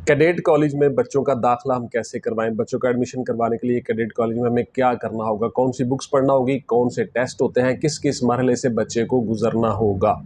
Cadet college में बच्चों का दाखिला हम कैसे करवाएं, बच्चों का एडमिशन करवाने के लिए कैडेट कॉलेज में हमें क्या करना होगा, कौन सी बुक्स पढ़ना होगी, कौन से टेस्ट होते हैं, किस किस मरहले से बच्चे को गुजरना होगा।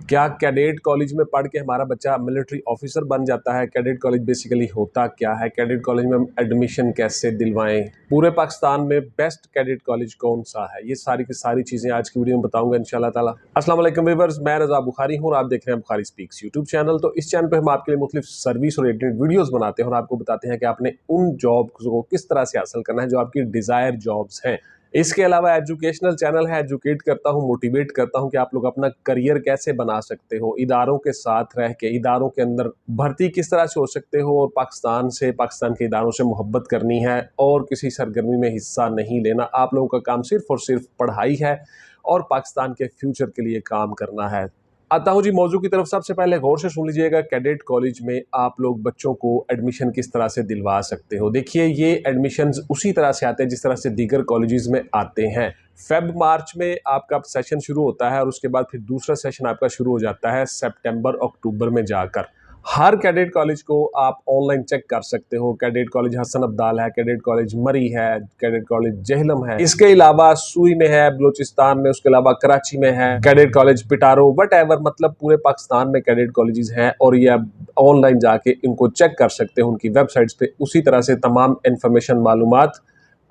क्या कैडेट कॉलेज में पढ़ के हमारा बच्चा मिलिट्री ऑफिसर बन जाता है? कैडेट कॉलेज बेसिकली होता क्या है? कैडेट कॉलेज में हम एडमिशन कैसे दिलवाएं? पूरे पाकिस्तान में बेस्ट कैडेट कॉलेज कौन सा है? ये सारी की सारी चीज़ें आज की वीडियो में बताऊंगा इंशाल्लाह ताला। अस्सलाम वालेकुम व्यूअर्स, मैं रज़ा बुखारी हूँ और आप देख रहे हैं बुखारी स्पीक्स यूट्यूब चैनल। तो इस चैनल पे हम आपके लिए मुख्तलिफ सर्विस ओरिएंटेड वीडियोस बनाते हैं और आपको बताते हैं कि आपने उन जॉब्स को किस तरह से हासिल करना है जो आपकी डिज़ायर जॉब्स हैं। इसके अलावा एजुकेशनल चैनल है, एजुकेट करता हूँ, मोटिवेट करता हूँ कि आप लोग अपना करियर कैसे बना सकते हो, इदारों के साथ रह के, इदारों के अंदर भर्ती किस तरह से हो सकते हो और पाकिस्तान के इदारों से मोहब्बत करनी है और किसी सरगर्मी में हिस्सा नहीं लेना। आप लोगों का काम सिर्फ और सिर्फ पढ़ाई है और पाकिस्तान के फ्यूचर के लिए काम करना है। आता हूँ जी मौजू की तरफ। सबसे पहले गौर से सुन लीजिएगा, कैडेट कॉलेज में आप लोग बच्चों को एडमिशन किस तरह से दिलवा सकते हो। देखिए, ये एडमिशन्स उसी तरह से आते हैं जिस तरह से दीगर कॉलेजेस में आते हैं। फेब मार्च में आपका सेशन शुरू होता है और उसके बाद फिर दूसरा सेशन आपका शुरू हो जाता है सितंबर अक्टूबर में जाकर। हर कैडेट कॉलेज को आप ऑनलाइन चेक कर सकते हो। कैडेट कॉलेज हसन अब्दाल है, कैडेट कॉलेज मरी है, कैडेट कॉलेज जहलम है, इसके अलावा सुई में है बलूचिस्तान में, उसके अलावा कराची में है cadet college, Petaro, what ever, मतलब पूरे पाकिस्तान में कैडेट कॉलेजेस हैं और ये ऑनलाइन जाके इनको चेक कर सकते हो उनकी वेबसाइट्स पे। उसी तरह से तमाम इंफॉर्मेशन मालूमात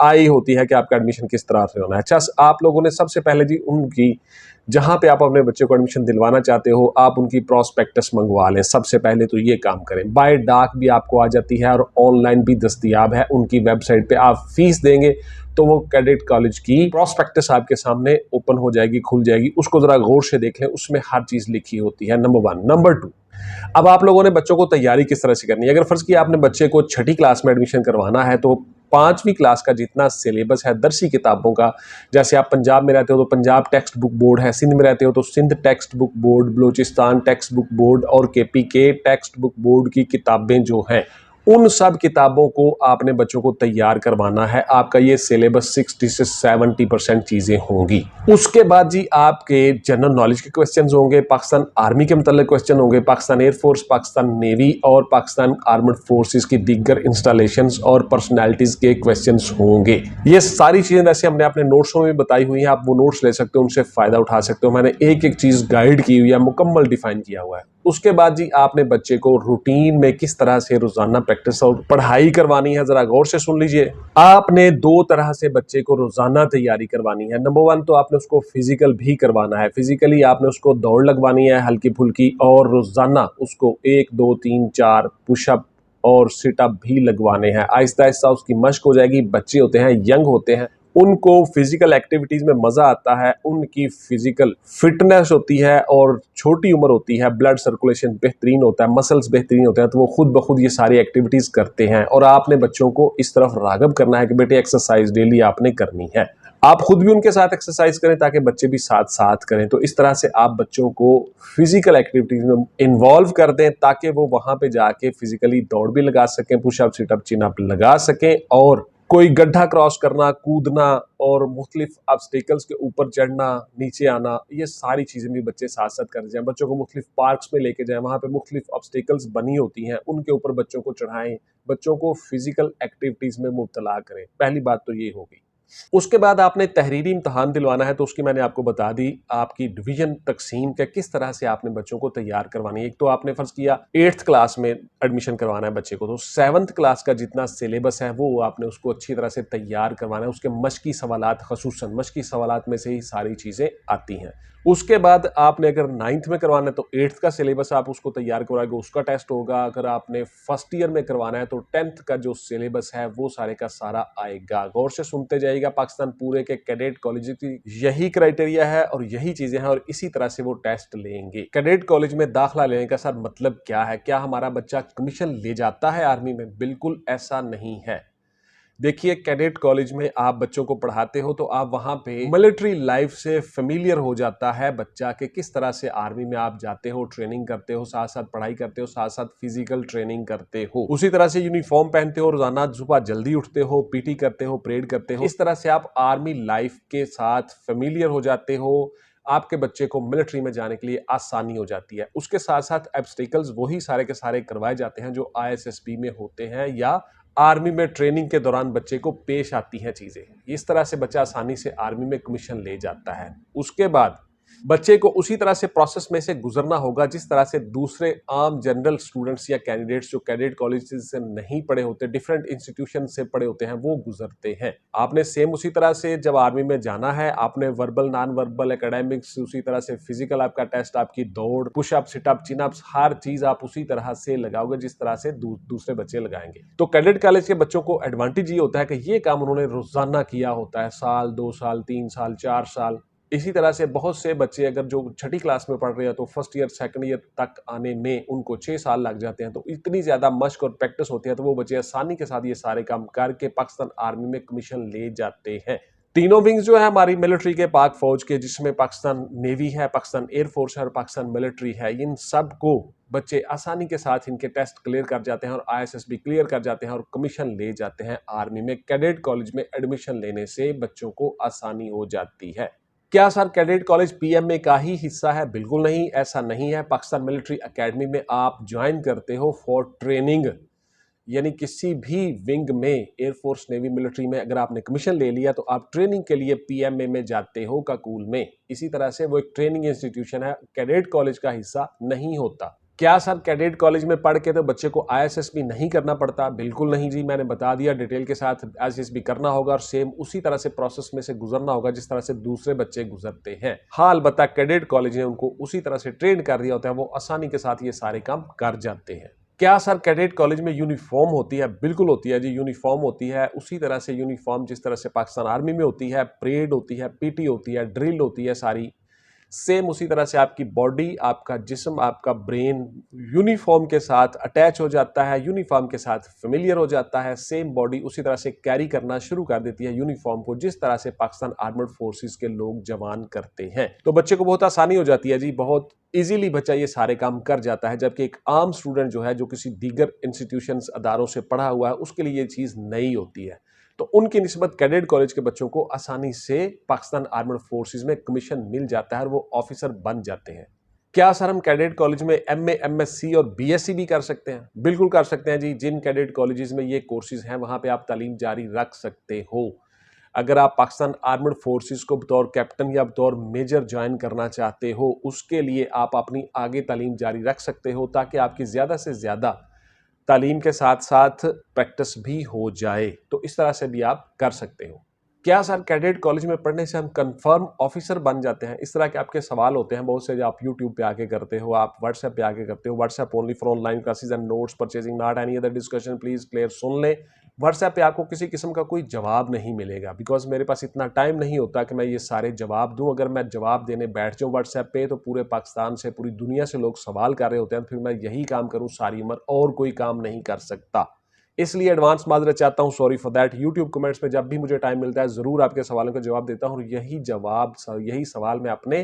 आई होती है कि आपका एडमिशन किस तरह से होना है। अच्छा, आप लोगों ने सबसे पहले जी उनकी जहां पे आप अपने बच्चे को एडमिशन दिलवाना चाहते हो, आप उनकी प्रोस्पेक्टस मंगवा लें। सबसे पहले तो ये काम करें। बाय डाक भी आपको आ जाती है और ऑनलाइन भी दस्तयाब है उनकी वेबसाइट पे। आप फीस देंगे तो वो कैडेट कॉलेज की प्रोस्पेक्टस आपके सामने ओपन हो जाएगी, खुल जाएगी। उसको जरा गौर से देख लें, उसमें हर चीज लिखी होती है। नंबर 1। नंबर 2, अब आप लोगों ने बच्चों को तैयारी किस तरह से करनी है। अगर फर्ज किया आपने बच्चे को छठी क्लास में एडमिशन करवाना है तो 5वीं क्लास का जितना सिलेबस है दरसी किताबों का, जैसे आप पंजाब में रहते हो तो पंजाब टेक्स्ट बुक बोर्ड है, सिंध में रहते हो तो Sindh text book board, Balochistan text book board और केपीके टेक्स्ट बुक बोर्ड की किताबें जो हैं, उन सब किताबों को आपने बच्चों को तैयार करवाना है। आपका ये सिलेबस 60 से 70% चीजें होंगी। उसके बाद जी आपके जनरल नॉलेज के क्वेश्चंस होंगे, पाकिस्तान आर्मी के मतलब क्वेश्चन होंगे, पाकिस्तान एयरफोर्स, पाकिस्तान नेवी और पाकिस्तान आर्मड फोर्सेस की दीगर इंस्टॉलेशंस और पर्सनैलिटीज के क्वेश्चंस होंगे। ये सारी चीजें वैसे हमने अपने नोट्सों में बताई हुई हैं, आप वो नोट्स ले सकते हो, उनसे फायदा उठा सकते हो। मैंने एक एक चीज गाइड की हुई है, मुकम्मल डिफाइन किया हुआ है। उसके बाद जी आपने बच्चे को रूटीन में किस तरह से रोजाना प्रैक्टिस और पढ़ाई करवानी है, जरा गौर से सुन लीजिए। आपने 2 तरह से बच्चे को रोजाना तैयारी करवानी है। नंबर 1 तो आपने उसको फिजिकल भी करवाना है। फिजिकली आपने उसको दौड़ लगवानी है हल्की फुल्की, और रोजाना उसको 1 2 3 4 पुशअप और सिटअप भी लगवाने हैं। आहिस्ता आहिस्ता उसकी मश्क हो जाएगी। बच्चे होते हैं, यंग होते हैं, उनको फिजिकल एक्टिविटीज में मजा आता है, उनकी फिजिकल फिटनेस होती है और छोटी उम्र होती है, ब्लड सर्कुलेशन बेहतरीन होता है, मसल्स बेहतरीन होते हैं, तो वो खुद ब खुद ये सारी एक्टिविटीज करते हैं। और आपने बच्चों को इस तरफ रागब करना है कि बेटे एक्सरसाइज डेली आपने करनी है। आप खुद भी उनके साथ एक्सरसाइज करें ताकि बच्चे भी साथ साथ करें। तो इस तरह से आप बच्चों को फिजिकल एक्टिविटीज में इन्वॉल्व कर दें ताकि वो वहां पे जाके फिजिकली दौड़ भी लगा सकें, पुशअप, सिटअप, चिनअप लगा सकें, और कोई गड्ढा क्रॉस करना, कूदना और मुख्तलिफ ऑब्स्टिकल्स के ऊपर चढ़ना, नीचे आना, ये सारी चीजें भी बच्चे साथ साथ कर जाएं। बच्चों को मुख्तलिफ पार्क्स में लेके जाएं, वहां पे मुख्तलिफ ऑब्स्टिकल्स बनी होती हैं, उनके ऊपर बच्चों को चढ़ाएं, बच्चों को फिजिकल एक्टिविटीज में मुब्तला करें। पहली बात तो ये होगी। उसके बाद आपने तहरीरी इम्तहान दिलवाना है, तो उसकी मैंने आपको बता दी आपकी डिवीजन तकसीम के किस तरह से आपने बच्चों को तैयार करवानी है। एक तो आपने फर्ज किया 8th क्लास में एडमिशन करवाना है बच्चे को, तो 7th क्लास का जितना सिलेबस है वो आपने उसको अच्छी तरह से तैयार करवाना है। उसके मश्की सवालात, खसूसन मश्की सवालात में से ही सारी चीजें आती हैं। उसके बाद आपने अगर 9th में करवाना है तो 8th का सिलेबस आप उसको तैयार करवाएंगे, उसका टेस्ट होगा। अगर आपने फर्स्ट ईयर में करवाना है तो 10th का जो सिलेबस है वो सारे का सारा आएगा। गौर से सुनते जाइएगा। पाकिस्तान पूरे के कैडेट कॉलेज की यही क्राइटेरिया है और यही चीजें हैं और इसी तरह से वो टेस्ट लेंगे। कैडेट कॉलेज में दाखिला लेने का सर मतलब क्या है? क्या हमारा बच्चा कमीशन ले जाता है आर्मी में? बिल्कुल ऐसा नहीं है। देखिए, कैडेट कॉलेज में आप बच्चों को पढ़ाते हो तो आप वहां पे मिलिट्री लाइफ से फेमिलियर हो जाता है बच्चा कि किस तरह से आर्मी में आप जाते हो, ट्रेनिंग करते हो, साथ साथ पढ़ाई करते हो, साथ साथ फिजिकल ट्रेनिंग करते हो, उसी तरह से यूनिफॉर्म पहनते हो, रोजाना सुबह जल्दी उठते हो, पीटी करते हो, परेड करते हो। इस तरह से आप आर्मी लाइफ के साथ फेमिलियर हो जाते हो। आपके बच्चे को मिलिट्री में जाने के लिए आसानी हो जाती है। उसके साथ साथ ऑब्स्टिकल्स वही सारे के सारे करवाए जाते हैं जो ISSB में होते हैं या आर्मी में ट्रेनिंग के दौरान बच्चे को पेश आती हैं चीजें। इस तरह से बच्चा आसानी से आर्मी में कमीशन ले जाता है। उसके बाद बच्चे को उसी तरह से प्रोसेस में से गुजरना होगा जिस तरह से दूसरे आम जनरल स्टूडेंट्स या कैंडिडेट्स जो कैडेट कॉलेज से नहीं पढ़े होते, डिफरेंट इंस्टीट्यूशन से पढ़े होते हैं, वो गुजरते हैं। आपने सेम उसी तरह से जब आर्मी में जाना है, आपने वर्बल, नॉन वर्बल, एकेडमिक्स, उसी तरह से फिजिकल आपका टेस्ट, आपकी दौड़, पुशअप, सिटअप, चिनअप्स, हर चीज आप उसी तरह से लगाओगे जिस तरह से दूसरे बच्चे लगाएंगे। तो कैडेट कॉलेज के बच्चों को एडवांटेज ये होता है कि ये काम उन्होंने रोजाना किया होता है, साल, 2 साल, 3 साल, 4 साल। इसी तरह से बहुत से बच्चे अगर जो छठी क्लास में पढ़ रहे हैं तो फर्स्ट ईयर, सेकंड ईयर तक आने में उनको 6 साल लग जाते हैं। तो इतनी ज्यादा मशक और प्रैक्टिस होती है तो वो बच्चे आसानी के साथ ये सारे काम करके पाकिस्तान आर्मी में कमीशन ले जाते हैं। तीनों विंग्स जो है हमारी मिलिट्री के, पाक फौज के, जिसमें पाकिस्तान नेवी है, पाकिस्तान एयरफोर्स है और पाकिस्तान मिलिट्री है, इन सब को बच्चे आसानी के साथ इनके टेस्ट क्लियर कर जाते हैं और ISSB क्लियर कर जाते हैं और कमीशन ले जाते हैं आर्मी में। कैडेट कॉलेज में एडमिशन लेने से बच्चों को आसानी हो जाती है। क्या सर कैडेट कॉलेज PMA का ही हिस्सा है? बिल्कुल नहीं, ऐसा नहीं है। पाकिस्तान मिलिट्री एकेडमी में आप ज्वाइन करते हो फॉर ट्रेनिंग, यानी किसी भी विंग में, एयरफोर्स, नेवी, मिलिट्री में अगर आपने कमीशन ले लिया तो आप ट्रेनिंग के लिए PMA में जाते हो काकूल में। इसी तरह से वो एक ट्रेनिंग इंस्टीट्यूशन है, कैडेट कॉलेज का हिस्सा नहीं होता। क्या सर कैडेट कॉलेज में पढ़ के तो बच्चे को ISSB नहीं करना पड़ता? बिल्कुल नहीं जी, मैंने बता दिया डिटेल के साथ। ISSB करना होगा और सेम उसी तरह से प्रोसेस में से गुजरना होगा जिस तरह से दूसरे बच्चे गुजरते हैं। हाँ, अलबत्ता कैडेट कॉलेज ने उनको उसी तरह से ट्रेन कर दिया होता है, वो आसानी के साथ ये सारे काम कर जाते हैं। क्या सर कैडेट कॉलेज में यूनिफॉर्म होती है? बिल्कुल होती है जी, यूनिफॉर्म होती है। उसी तरह से यूनिफॉर्म जिस तरह से पाकिस्तान आर्मी में होती है, परेड होती है, PT होती है, ड्रिल होती है, सारी सेम उसी तरह से आपकी बॉडी, आपका जिस्म, आपका ब्रेन यूनिफॉर्म के साथ अटैच हो जाता है, यूनिफॉर्म के साथ फेमिलियर हो जाता है। सेम बॉडी उसी तरह से कैरी करना शुरू कर देती है यूनिफॉर्म को जिस तरह से पाकिस्तान आर्मर्ड फोर्सेस के लोग जवान करते हैं। तो बच्चे को बहुत आसानी हो जाती है जी, बहुत इजीली बच्चा ये सारे काम कर जाता है। जबकि एक आम स्टूडेंट जो है, जो किसी दीगर इंस्टीट्यूशंस, अदारों से पढ़ा हुआ है, उसके लिए ये चीज नई होती है। तो उनकी निस्बत कैडेट कॉलेज के बच्चों को आसानी से पाकिस्तान आर्मर्ड फोर्सेस में कमीशन मिल जाता है और वो ऑफिसर बन जाते हैं। क्या सर हम कैडेट कॉलेज में MA, MSc और BSc भी कर सकते हैं? बिल्कुल कर सकते हैं जी। जिन कैडेट कॉलेजेस में ये कोर्सेज हैं वहां पे आप तालीम जारी रख सकते हो। अगर आप पाकिस्तान आर्मर्ड फोर्सेस को बतौर कैप्टन या बतौर मेजर ज्वाइन करना चाहते हो, उसके लिए आप अपनी आगे तालीम जारी रख सकते हो ताकि आपकी ज्यादा से ज्यादा तालीम के साथ साथ प्रैक्टिस भी हो जाए। तो इस तरह से भी आप कर सकते हो। क्या सर कैडेट कॉलेज में पढ़ने से हम कंफर्म ऑफिसर बन जाते हैं? इस तरह के आपके सवाल होते हैं बहुत से, जो आप यूट्यूब पे आके करते हो, आप व्हाट्सएप पे आके करते हो। WhatsApp only for online classes and notes purchasing, not any other discussion. Please clear सुन ले, व्हाट्सएप पे आपको किसी किस्म का कोई जवाब नहीं मिलेगा, बिकॉज मेरे पास इतना टाइम नहीं होता कि मैं ये सारे जवाब दूं। अगर मैं जवाब देने बैठ जाऊं व्हाट्सएप पे तो पूरे पाकिस्तान से, पूरी दुनिया से लोग सवाल कर रहे होते हैं, फिर मैं यही काम करूं सारी उम्र और कोई काम नहीं कर सकता। इसलिए एडवांस माजरत चाहता हूं, sorry for that. YouTube comments में जब भी मुझे टाइम मिलता है जरूर आपके सवालों का जवाब देता हूं और यही सवाल मैं अपने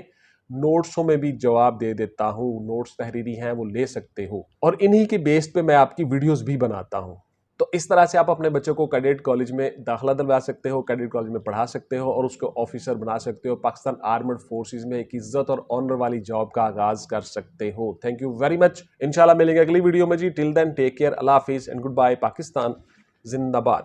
नोट्सों में भी जवाब दे देता हूं। नोट्स तहरीरी हैं, वो ले सकते हो और इन्हीं के बेस पे मैं आपकी वीडियोस भी बनाता हूं। तो इस तरह से आप अपने बच्चों को कैडेट कॉलेज में दाखिला दिलवा सकते हो, कैडेट कॉलेज में पढ़ा सकते हो और उसको ऑफिसर बना सकते हो। पाकिस्तान आर्मर्ड फोर्सेस में एक इज्जत और ऑनर वाली जॉब का आगाज कर सकते हो। Thank you very much. इंशाल्लाह मिलेंगे अगली वीडियो में जी। टिल देन टेक केयर, अल्लाह हाफिज एंड गुड बाय। पाकिस्तान जिंदाबाद।